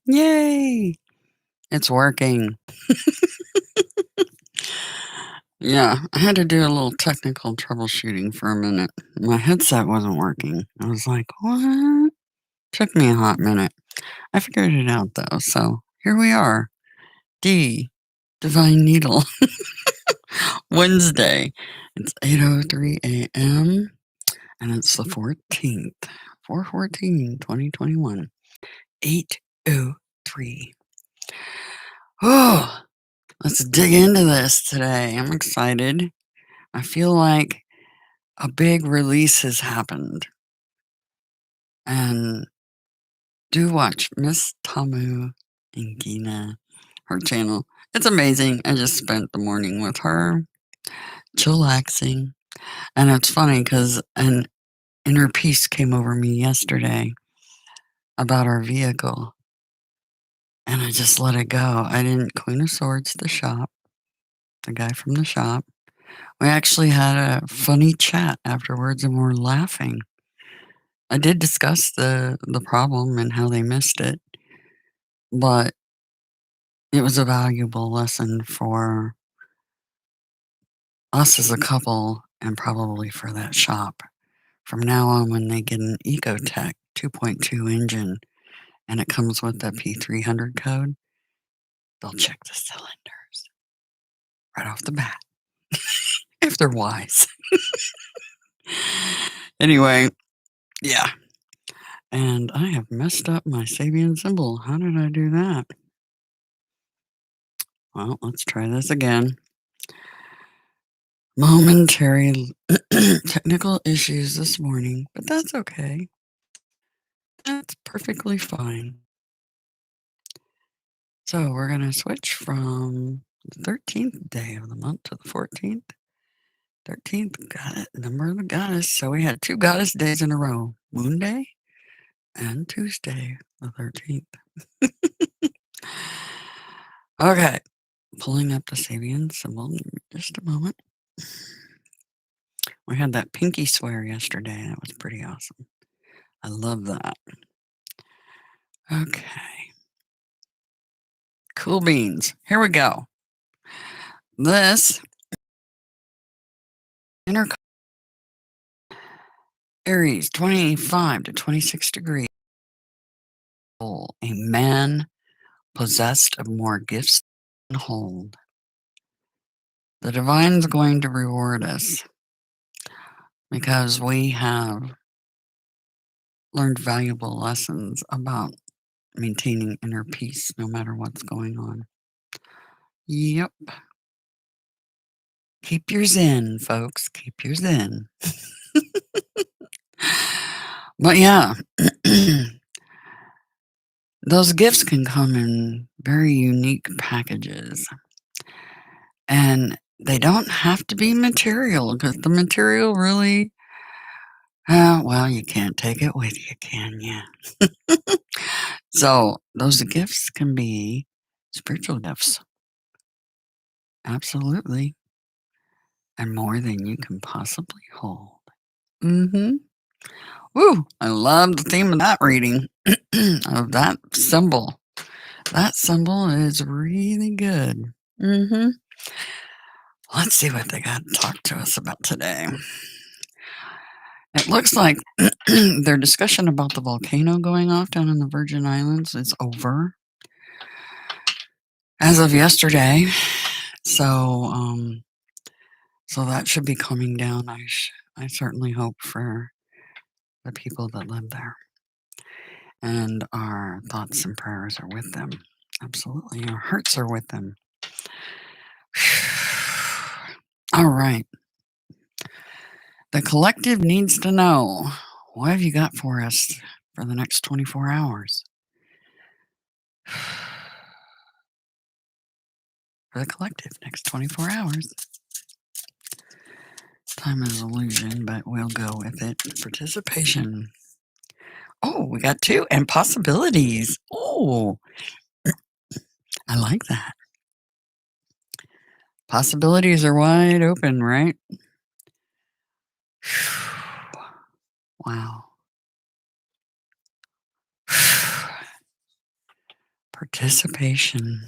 Yay! It's working. Yeah, I had to do a little technical troubleshooting for a minute. My headset wasn't working. I was like, what? Took me a hot minute. I figured it out though, so here we are. D, Divine Needle, Wednesday. It's 8:03 a.m. and it's the 14th. 4/14, 2021. 8:03. Oh, let's dig into this today. I'm excited. I feel like a big release has happened. And do watch Miss Tamu Ingina, her channel. It's amazing. I just spent the morning with her, chillaxing. And it's funny because an inner peace came over me yesterday about our vehicle. And I just let it go. I didn't Queen of Swords the shop, the guy from the shop. We actually had a funny chat afterwards and we're laughing. I did discuss the problem and how they missed it, but it was a valuable lesson for us as a couple and probably for that shop. From now on, when they get an Ecotech 2.2 engine and it comes with the P300 code, they'll check the cylinders right off the bat if they're wise. Anyway, yeah. And I have messed up my Sabian symbol. How did I do that? Well, let's try this again. Momentary technical issues this morning, but that's okay. That's perfectly fine. So we're going to switch from the 13th day of the month to the 14th. 13th, got it, number of the goddess. So we had 2 goddess days in a row, Moon Day and Tuesday, the 13th. Okay, pulling up the Sabian symbol in just a moment. We had that pinky swear yesterday. That was pretty awesome. I love that. Okay. Cool beans. Here we go. This inner Aries, 25 to 26 degrees. A man possessed of more gifts than hold. The divine's going to reward us because we have learned valuable lessons about maintaining inner peace no matter what's going on. Yep. Keep your zen, folks. Keep your zen. But yeah, those gifts can come in very unique packages. And they don't have to be material because the material really, well, you can't take it with you, can you? So those gifts can be spiritual gifts. Absolutely. And more than you can possibly hold. Mm-hmm. Woo! I love the theme of that reading, of that symbol. That symbol is really good. Mm-hmm. Let's see what they got to talk to us about today. It looks like their discussion about the volcano going off down in the Virgin Islands is over as of yesterday. So, so that should be coming down. I certainly hope for the people that live there, and our thoughts and prayers are with them. Absolutely, our hearts are with them. All right. The collective needs to know. What have you got for us for the next 24 hours? For the collective, next 24 hours. Time is illusion, but we'll go with it. Participation. Oh, we got 2. And possibilities. Oh, I like that. Possibilities are wide open, right? Wow. Participation.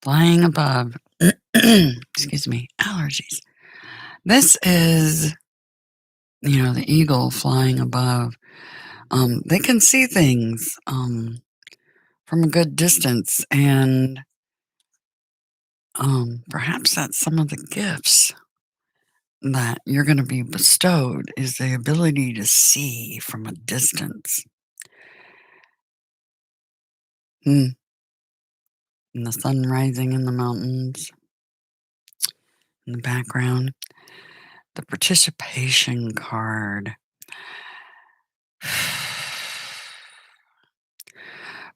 Flying above. Excuse me. Allergies. This is, the eagle flying above. They can see things from a good distance, and perhaps that's some of the gifts that you're going to be bestowed, is the ability to see from a distance. And the sun rising in the mountains in the background. The participation card.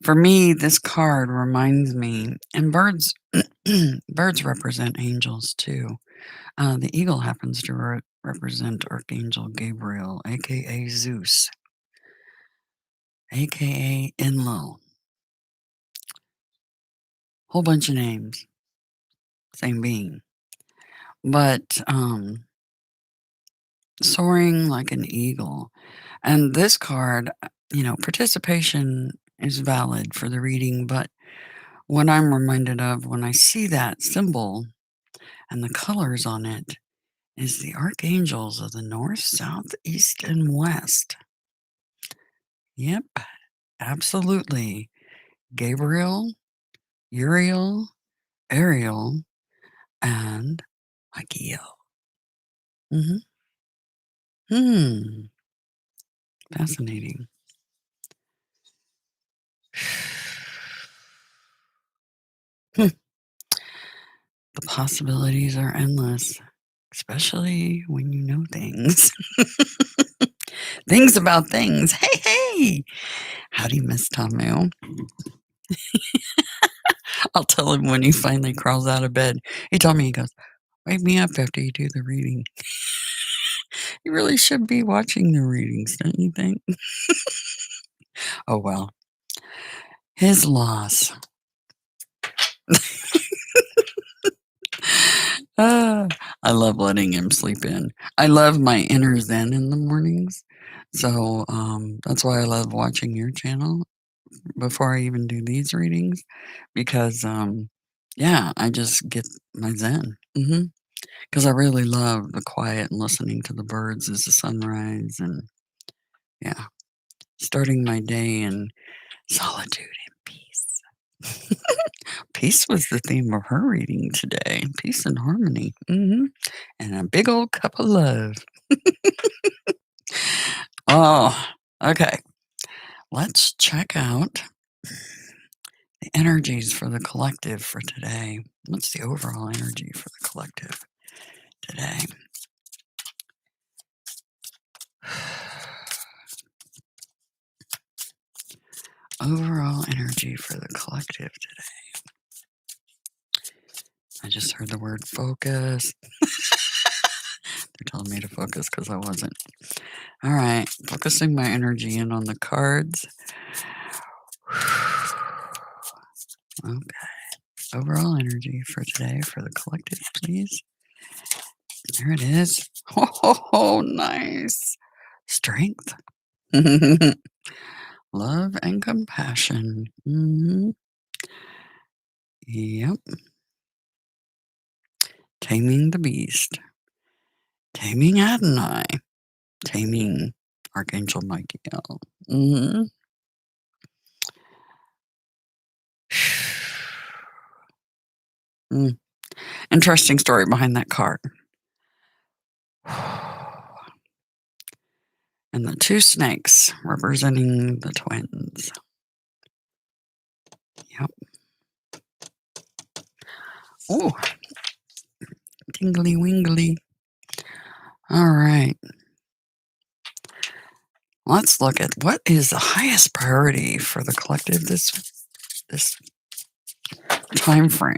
For me, this card reminds me, and birds, birds represent angels too. The eagle happens to represent Archangel Gabriel, aka Zeus, aka Enlil. Whole bunch of names, same being. But soaring like an eagle. And this card, participation is valid for the reading, but what I'm reminded of when I see that symbol and the colors on it is the archangels of the north, south, east, and west. Yep, absolutely. Gabriel, Uriel, Ariel, and Michael. Fascinating. The possibilities are endless, especially when you know things. Things about things. Hey, hey! Howdy, Miss Tamu. I'll tell him when he finally crawls out of bed. He told me, he goes, wake me up after you do the reading. You really should be watching the readings, don't you think? Oh, well. His loss. I love letting him sleep in. I love my inner zen in the mornings. So that's why I love watching your channel before I even do these readings. Because, I just get my zen. Because I really love the quiet and listening to the birds as the sunrise. And, starting my day in solitude and peace. Peace was the theme of her reading today. Peace and harmony. And a big old cup of love. Oh, okay. Let's check out the energies for the collective for today. What's the overall energy for the collective today? Overall energy for the collective today. I just heard the word focus. They're telling me to focus because I wasn't. All right, focusing my energy in on the cards. Okay. Overall energy for today for the collective, please. There it is. Oh, nice. Strength. Love and compassion. Yep. Taming the beast. Taming Adonai. Taming Archangel Michael. Interesting story behind that card. And the two snakes representing the twins. Yep. Oh, tingly wingly. All right. Let's look at what is the highest priority for the collective this time frame.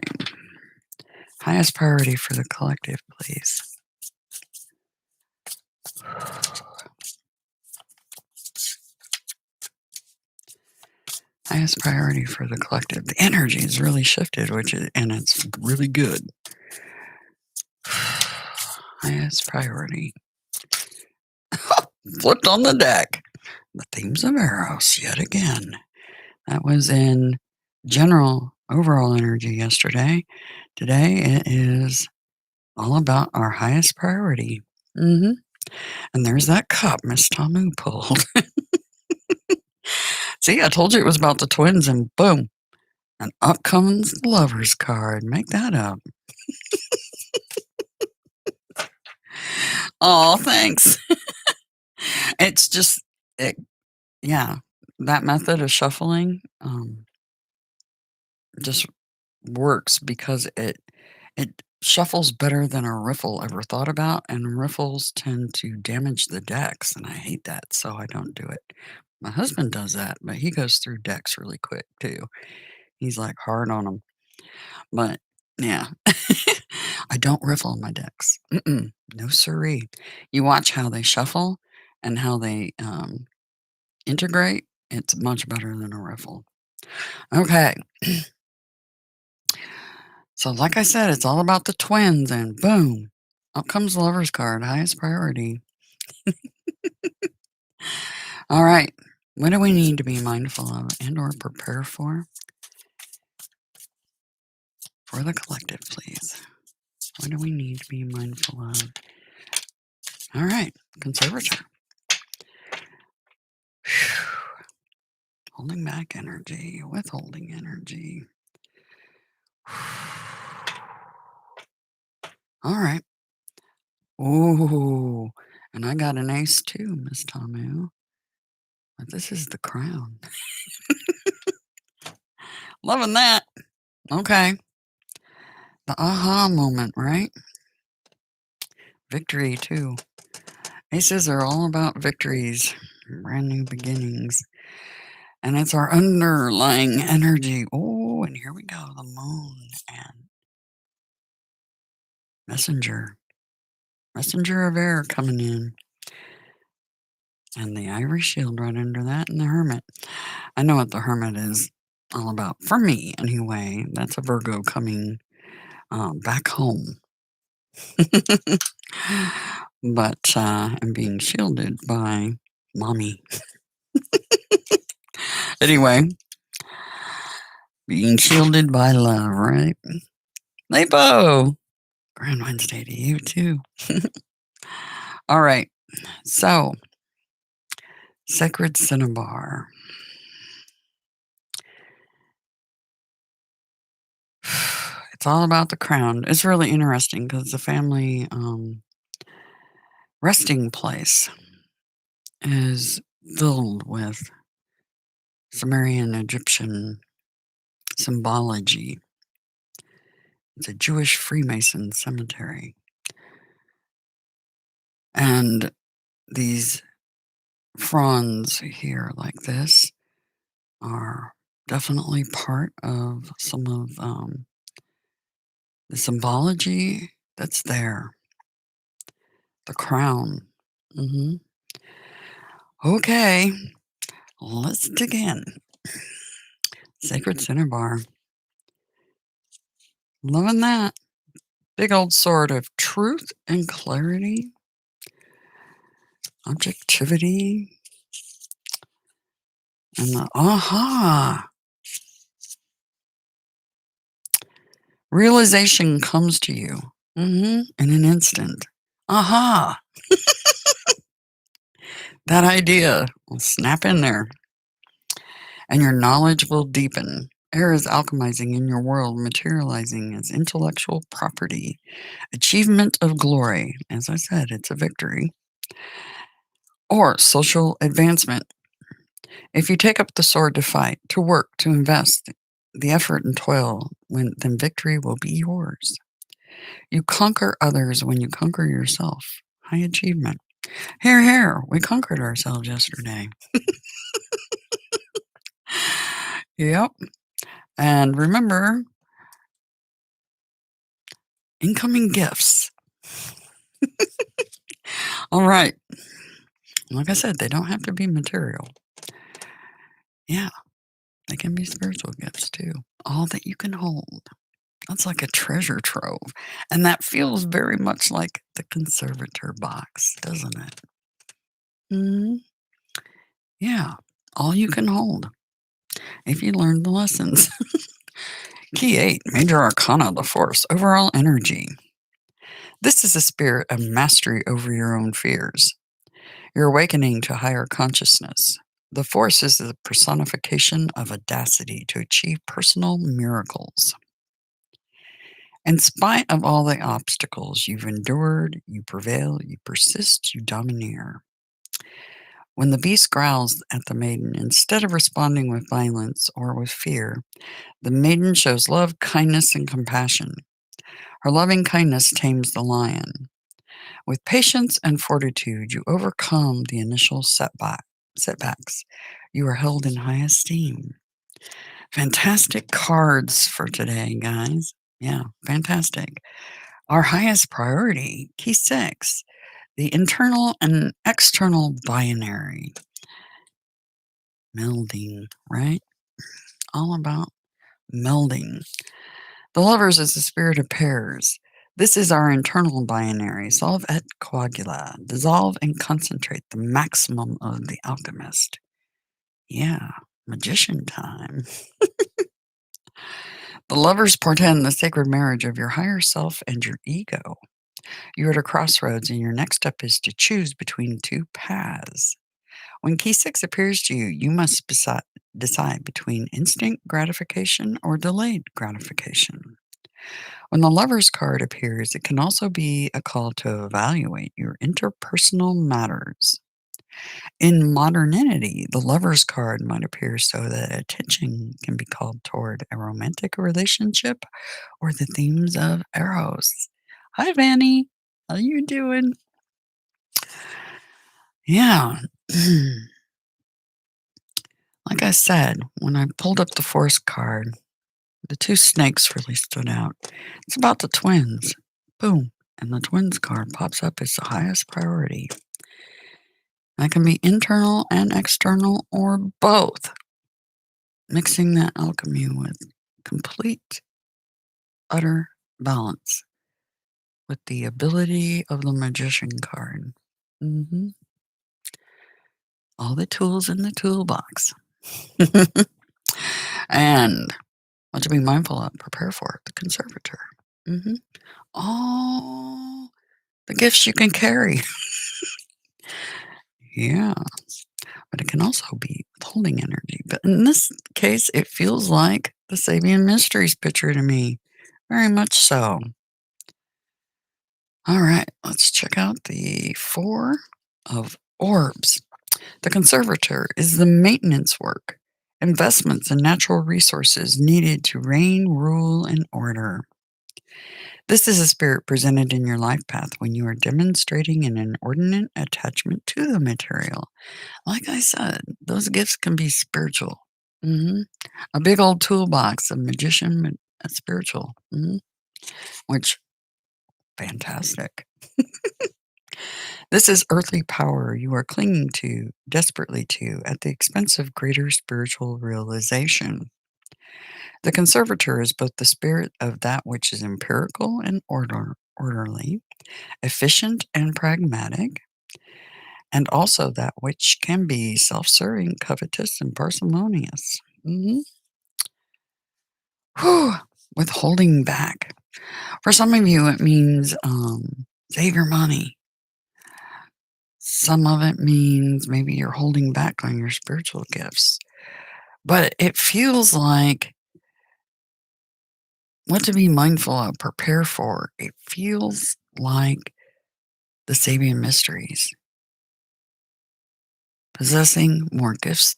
Highest priority for the collective, please. Highest priority for the collective. The energy is really shifted, and it's really good. Highest priority. Flipped on the deck. The themes of Eros yet again. That was in general overall energy yesterday. Today it is all about our highest priority. hmm And there's that cup Miss Tamu pulled. See, I told you it was about the twins, and boom, and up comes the lover's card. Make that up. Oh, thanks. It's just, it, yeah, that method of shuffling just works because it shuffles better than a riffle ever thought about, and riffles tend to damage the decks, and I hate that, so I don't do it. My husband does that, but he goes through decks really quick too. He's like hard on them, but yeah, I don't riffle my decks. No siree. You watch how they shuffle and how they integrate. It's much better than a riffle. Okay. So, like I said, it's all about the twins, and boom, up comes the lover's card, highest priority. All right, what do we need to be mindful of and/or prepare for? For the collective, please. What do we need to be mindful of? All right, conservator. Holding back energy, withholding energy. All right. Ooh, and I got an ace too, Miss Tamu. But this is the crown. Loving that. Okay. The aha moment, right? Victory, too. Aces are all about victories, brand new beginnings. And it's our underlying energy. Oh, and here we go. The moon and messenger. Messenger of air coming in. And the ivory shield right under that, and the hermit. I know what the hermit is all about. For me, anyway. That's a Virgo coming back home. But I'm being shielded by mommy. Anyway, being shielded by love, right? Lepo! Grand Wednesday to you, too. All right. So, Sacred Cinnabar. It's all about the crown. It's really interesting because the family resting place is filled with Sumerian Egyptian symbology. It's a Jewish Freemason cemetery. And these fronds here, like this, are definitely part of some of the symbology that's there. The crown. hmm Okay, let's dig in. Sacred Cinnabar. Loving that. Big old sword of truth and clarity, objectivity, and the aha. Realization comes to you in an instant. Aha. That idea will snap in there, and your knowledge will deepen. Air is alchemizing in your world, materializing as intellectual property, achievement of glory. As I said, it's a victory. Or social advancement. If you take up the sword to fight, to work, to invest the effort and toil, then victory will be yours. You conquer others when you conquer yourself. High achievement. Here, here, we conquered ourselves yesterday. Yep. And remember, incoming gifts. All right. Like I said, they don't have to be material. Yeah, they can be spiritual gifts too. All that you can hold. That's like a treasure trove. And that feels very much like the conservator box, doesn't it? Yeah, all you can hold if you learn the lessons. Key 8, Major Arcana of the Force, overall energy. This is a spirit of mastery over your own fears. You're awakening to higher consciousness. The Force is the personification of audacity to achieve personal miracles. In spite of all the obstacles you've endured, you prevail, you persist, you domineer. When the beast growls at the maiden, instead of responding with violence or with fear, the maiden shows love, kindness, and compassion. Her loving kindness tames the lion. With patience and fortitude, you overcome the initial setbacks. You are held in high esteem. Fantastic cards for today, guys. Yeah, fantastic. Our highest priority, key 6, the internal and external binary. Melding, right? All about melding. The lovers is the spirit of pairs. This is our internal binary. Solve et coagula. Dissolve and concentrate the maximum of the alchemist. Yeah, magician time. The lovers portend the sacred marriage of your higher self and your ego. You're at a crossroads, and your next step is to choose between two paths. When key 6 appears to you, you must decide between instant gratification or delayed gratification. When the Lover's card appears, it can also be a call to evaluate your interpersonal matters. In modernity, the Lover's card might appear so that attention can be called toward a romantic relationship or the themes of Eros. Hi, Vanny. How you doing? Yeah. Like I said, when I pulled up the Force card, the two snakes really stood out. It's about the twins. Boom. And the twins card pops up as the highest priority. That can be internal and external or both. Mixing that alchemy with complete, utter balance with the ability of the magician card. hmm All the tools in the toolbox. And what to be mindful of, prepare for the conservator. hmm All the gifts you can carry. Yeah, but it can also be withholding energy. But in this case, it feels like the Sabian Mysteries picture to me. Very much so. All right, let's check out the Four of Orbs. The conservator is the maintenance work, investments in natural resources needed to reign, rule, and order. This is a spirit presented in your life path when you are demonstrating an inordinate attachment to the material. Like I said, those gifts can be spiritual. hmm A big old toolbox of magician and spiritual, which fantastic. This is earthly power you are clinging to, desperately to, at the expense of greater spiritual realization. The conservator is both the spirit of that which is empirical and orderly, efficient and pragmatic, and also that which can be self serving, covetous, and parsimonious. hmm Whew, with holding back. For some of you, it means save your money. Some of it means maybe you're holding back on your spiritual gifts. But it feels like what to be mindful of, prepare for. It feels like the Sabian mysteries, possessing more gifts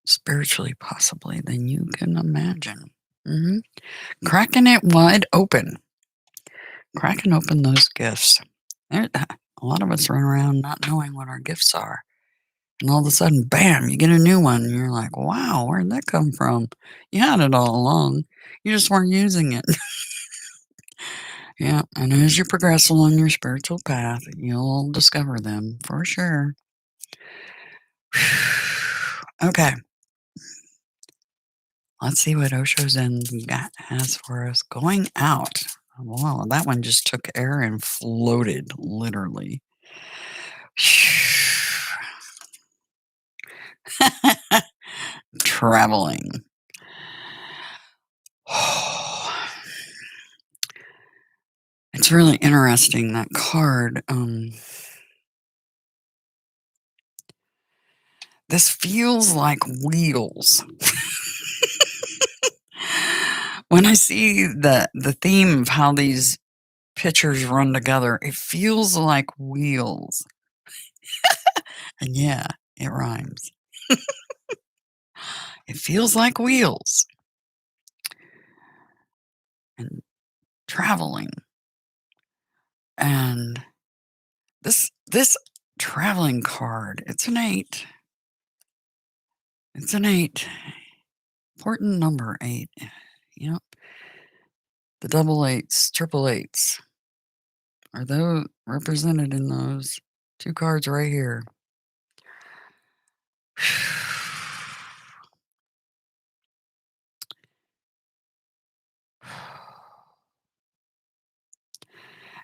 spiritually, possibly, than you can imagine. hmm Cracking it wide open, cracking open those gifts. A lot of us run around not knowing what our gifts are. And all of a sudden, bam, you get a new one. And you're like, wow, where'd that come from? You had it all along. You just weren't using it. Yeah. And as you progress along your spiritual path, you'll discover them for sure. Okay. Let's see what Osho Zen has for us going out. Wow, that one just took air and floated, literally. Traveling. It's really interesting, that card. This feels like wheels. When I see the theme of how these pictures run together, it feels like wheels. And yeah, it rhymes. It feels like wheels. And traveling. And this traveling card, it's an 8. It's an 8. Important number 8. Yep. The double eights, triple eights. Are those represented in those 2 cards right here?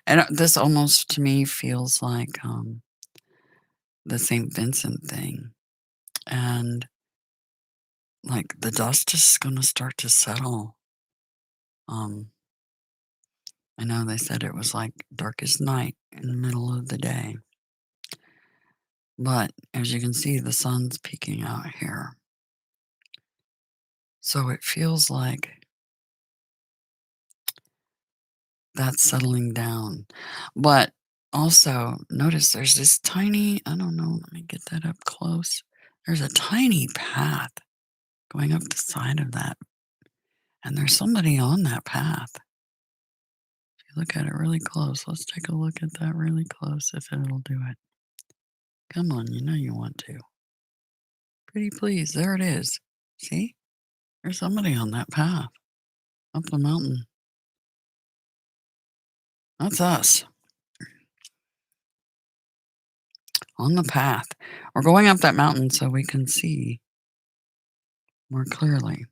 And this almost to me feels like the St. Vincent thing. And like the dust is going to start to settle. I know they said it was like darkest night in the middle of the day. But as you can see, the sun's peeking out here. So it feels like that's settling down. But also, notice there's this tiny, I don't know, let me get that up close. There's a tiny path going up the side of that. And there's somebody on that path. If you look at it really close, let's take a look at that really close if it'll do it. Come on, you know you want to. Pretty please, there it is. See? There's somebody on that path up the mountain. That's us. On the path. We're going up that mountain so we can see more clearly.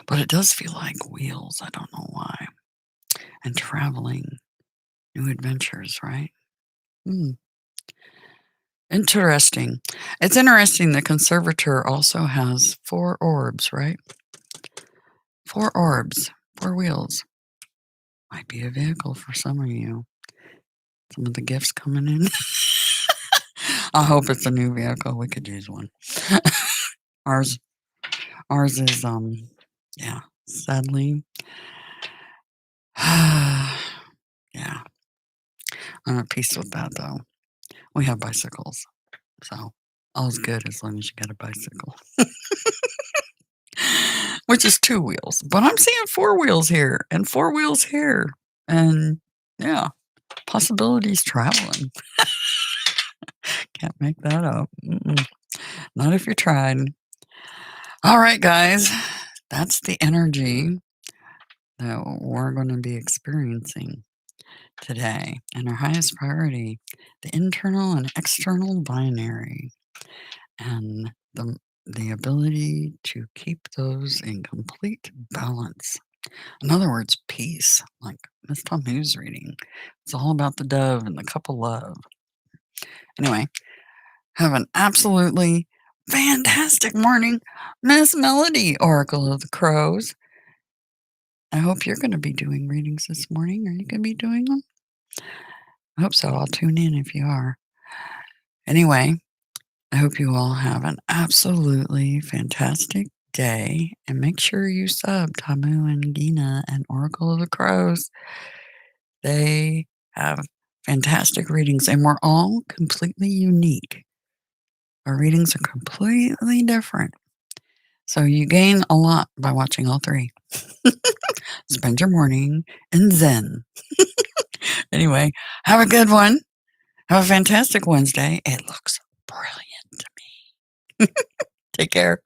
But it does feel like wheels. I don't know why. And traveling. New adventures, right? Interesting. It's interesting the conservator also has 4 orbs, right? 4 orbs. 4 wheels. Might be a vehicle for some of you. Some of the gifts coming in. I hope it's a new vehicle. We could use one. Ours is yeah, sadly. Yeah. I'm at peace with that though. We have bicycles. So all's good as long as you get a bicycle. Which is 2 wheels. But I'm seeing 4 wheels here and 4 wheels here. And yeah, possibilities traveling. Can't make that up. Not if you tried. All right, guys. That's the energy that we're going to be experiencing today. And our highest priority, the internal and external binary. And the ability to keep those in complete balance. In other words, peace, like Miss Tamu's reading. It's all about the dove and the cup of love. Anyway, have an absolutely fantastic morning, Miss Melody, Oracle of the Crows. I hope you're going to be doing readings this morning. Are you going to be doing them? I hope so. I'll tune in if you are. Anyway, I hope you all have an absolutely fantastic day. And make sure you sub Tamu and Gina and Oracle of the Crows. They have fantastic readings, and we're all completely unique. Our readings are completely different. So you gain a lot by watching all 3. Spend your morning in Zen. Anyway, have a good one. Have a fantastic Wednesday. It looks brilliant to me. Take care.